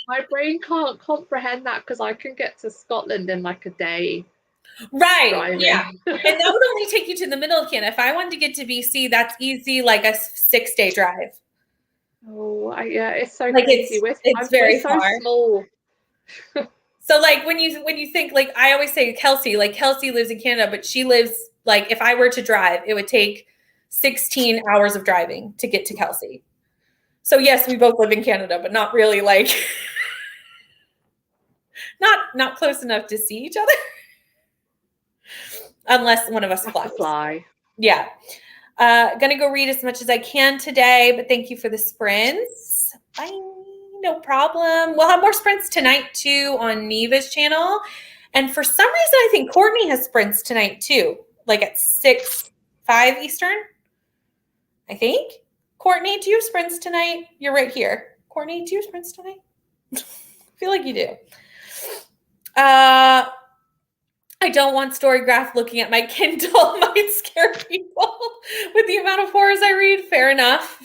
My brain can't comprehend that because I can get to Scotland in like a day. Right. Driving. Yeah. And that would only take you to the middle of Canada. If I wanted to get to BC, that's easy, like a 6-day drive. Oh, it's so like crazy. It's very so far. Small. So like when you think, like I always say Kelsey lives in Canada, but she lives like if I were to drive, it would take 16 hours of driving to get to Kelsey. So yes, we both live in Canada, but not really like not close enough to see each other. Unless one of us fly. Yeah. Gonna go read as much as I can today, but thank you for the sprints. Bye. No problem. We'll have more sprints tonight too on Neva's channel. And for some reason, I think Courtney has sprints tonight too, like at 5 Eastern. I think. Courtney, do you have sprints tonight? You're right here. Courtney, do you have sprints tonight? I feel like you do. I don't want Storygraph looking at my Kindle might scare people with the amount of horrors I read. Fair enough.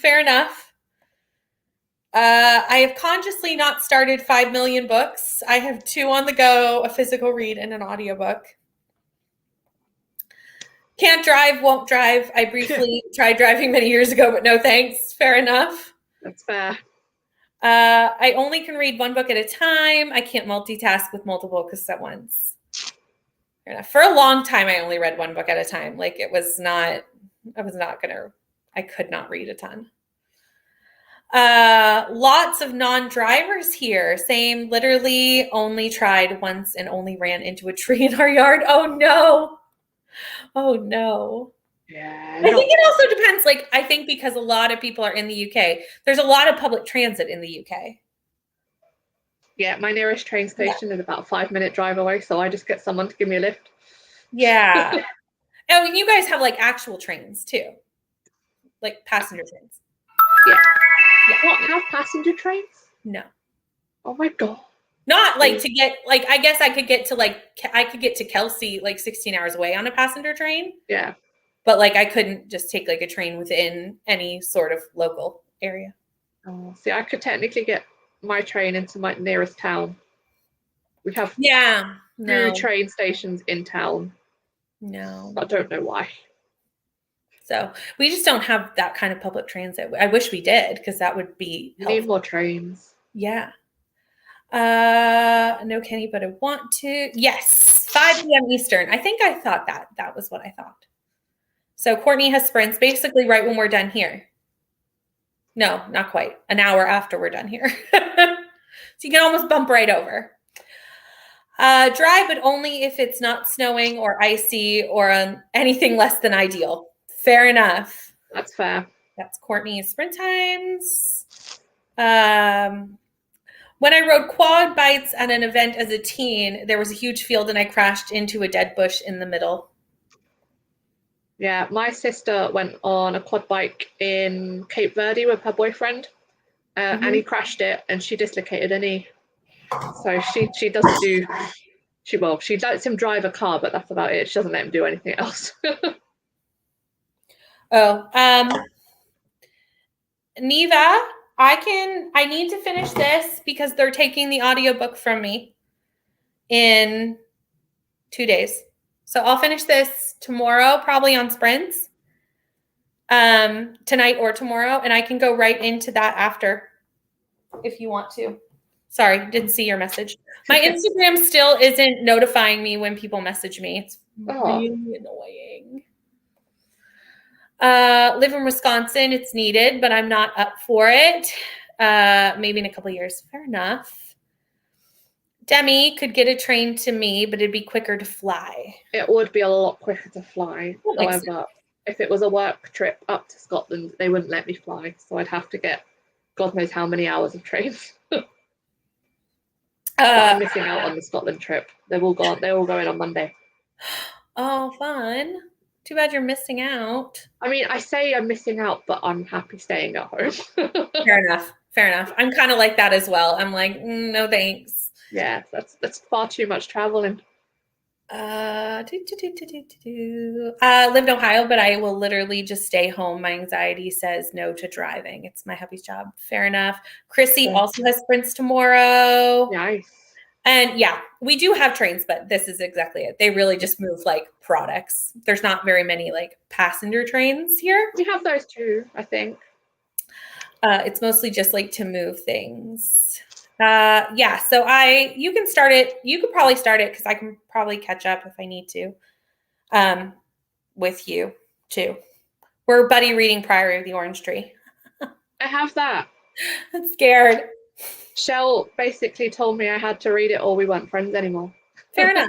I have consciously not started 5 million books. I have 2 on the go, a physical read and an audiobook. Can't drive, won't drive. I briefly tried driving many years ago, but no thanks. Fair enough. That's fair. I only can read 1 book at a time. I can't multitask with multiple books at once. Fair enough. For a long time, I only read 1 book at a time. Like I could not read a ton. Lots of non-drivers here. Same, literally only tried once and only ran into a tree in our yard. Oh no. Yeah. I think it also depends. Like, I think because a lot of people are in the UK, there's a lot of public transit in the UK. Yeah, my nearest train station is about a 5-minute drive away, so I just get someone to give me a lift. Yeah. I mean, you guys have like actual trains too. like passenger trains. Not have passenger trains? No. Oh my God. Not like to get, like, I guess I could get to Kelsey like 16 hours away on a passenger train. Yeah. But like I couldn't just take like a train within any sort of local area. Oh, see, I could technically get my train into my nearest town. We have two train stations in town. No. I don't know why. So we just don't have that kind of public transit. I wish we did, because that would be helpful. We need more trains. Yeah. No, Kenny, but I want to. Yes, 5 p.m. Eastern. I think I thought that was what I thought. So Courtney has sprints basically right when we're done here. No, not quite. An hour after we're done here. So you can almost bump right over. Dry, but only if it's not snowing or icy or anything less than ideal. Fair enough. That's fair. That's Courtney's sprint times. When I rode quad bikes at an event as a teen, there was a huge field and I crashed into a dead bush in the middle. Yeah, my sister went on a quad bike in Cape Verde with her boyfriend, and he crashed it and she dislocated her knee. So she doesn't do, she lets him drive a car, but that's about it. She doesn't let him do anything else. Neva, I need to finish this because they're taking the audiobook from me in 2 days. So I'll finish this tomorrow, probably on sprints, tonight or tomorrow, and I can go right into that after if you want to. Sorry, didn't see your message. My Instagram still isn't notifying me when people message me. It's really annoying. Live in Wisconsin, it's needed, but I'm not up for it. Maybe in a couple of years. Fair enough. Demi could get a train to me, but it'd be quicker to fly. It would be a lot quicker to fly. However, if it was a work trip up to Scotland, they wouldn't let me fly. So I'd have to get God knows how many hours of trains. I'm missing out on the Scotland trip. They're all going on Monday. Oh, fun. Too bad you're missing out. I mean, I say I'm missing out, but I'm happy staying at home. Fair enough. I'm kind of like that as well. I'm like, no thanks. Yeah, that's far too much traveling. Lived in Ohio, but I will literally just stay home. My anxiety says no to driving. It's my hubby's job. Fair enough. Chrissy also has sprints tomorrow. Nice. And yeah, we do have trains, but this is exactly it. They really just move like products. There's not very many like passenger trains here. We have those too, I think. It's mostly just like to move things. Yeah, so you can start it. You could probably start it because I can probably catch up if I need to with you too. We're buddy reading Priory of the Orange Tree. I have that. I'm scared. Shell basically told me I had to read it or we weren't friends anymore. Fair enough.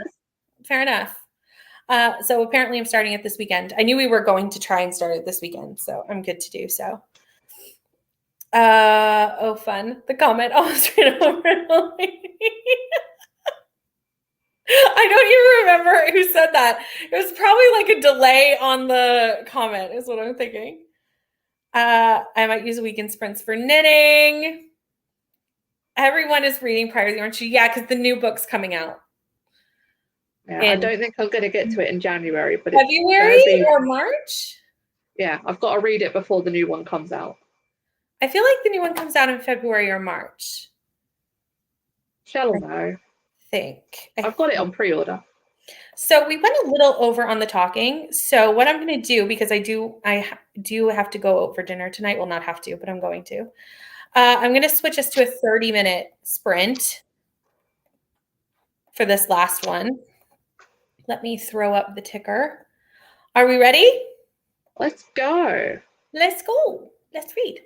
So apparently I'm starting it this weekend. I knew we were going to try and start it this weekend, so I'm good to do so. Oh, fun. The comment almost ran over. I don't even remember who said that. It was probably like a delay on the comment is what I'm thinking. I might use weekend sprints for knitting. Everyone is reading Priory of the Orange Tree. Yeah, because the new book's coming out. Yeah, I don't think I'm going to get to it in January, but February or March? Yeah, I've got to read it before the new one comes out. I feel like the new one comes out in February or March. Shall know. I've got it on pre-order. So we went a little over on the talking. So what I'm going to do, because I do have to go out for dinner tonight. Well, not have to, but I'm going to. I'm going to switch us to a 30-minute sprint for this last one. Let me throw up the ticker. Are we ready? Let's go. Let's go. Let's read.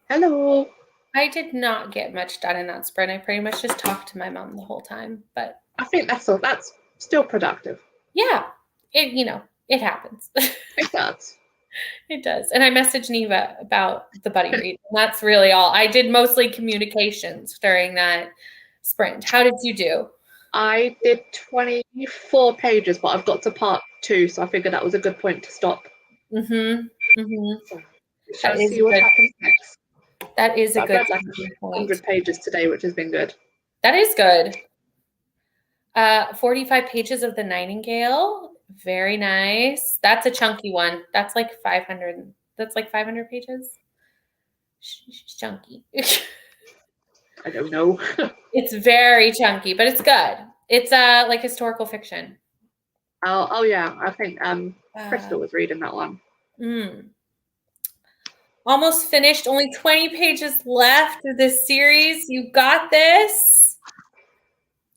Hello. I did not get much done in that sprint. I pretty much just talked to my mom the whole time, but I think that's all. That's still productive. yeah, it happens. It does. It does. And I messaged Neva about the buddy read. And that's really all. I did mostly communications during that sprint. How did you do? I did 24 pages, but I've got to part 2, so I figured that was a good point to stop. Mm-hmm. Mm-hmm. So we shall see what happens next. That is a I've good read point. 100 pages today, which has been good. That is good. 45 pages of The Nightingale. Very nice. That's a chunky one. That's like 500. That's like 500 pages. She's chunky. I don't know. It's very chunky, but it's good. It's like historical fiction. Oh yeah, I think Crystal was reading that one. Almost finished. Only 20 pages left of this series. You got this.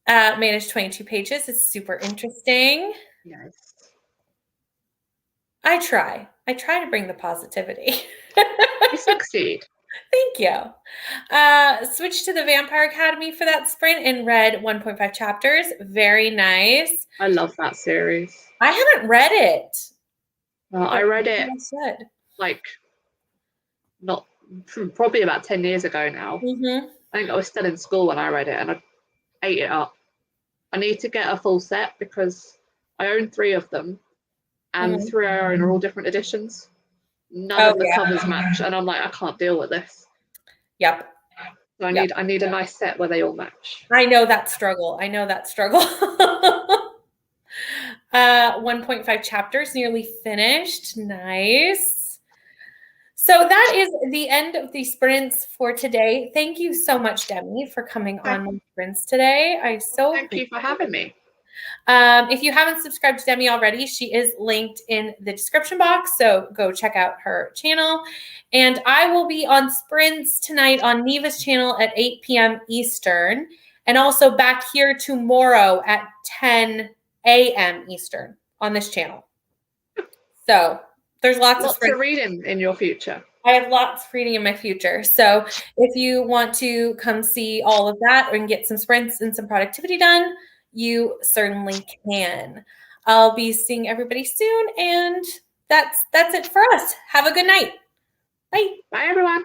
Managed 22 pages. It's super interesting. Yes. I try to bring the positivity. You succeed. Thank you. Switched to the Vampire Academy for that sprint and read 1.5 chapters. Very nice. I love that series. I haven't read it. I read it like probably about 10 years ago now. Mm-hmm. I think I was still in school when I read it, and I ate it up. I need to get a full set because I own 3 of them, and 3 I own are all different editions. None of the covers match, and I'm like, I can't deal with this. Yep. So I need a nice set where they all match. I know that struggle. 1.5 chapters, nearly finished. Nice. So that is the end of the sprints for today. Thank you so much, Demi, for coming on my sprints today. Thank you for having me. If you haven't subscribed to Demi already, she is linked in the description box, so go check out her channel. And I will be on sprints tonight on Neva's channel at 8 p.m. Eastern, and also back here tomorrow at 10 a.m. Eastern on this channel. So there's lots of reading in your future. I have lots of reading in my future. So if you want to come see all of that and get some sprints and some productivity done, you certainly can. I'll be seeing everybody soon, and that's it for us. Have a good night. Bye. Bye, everyone.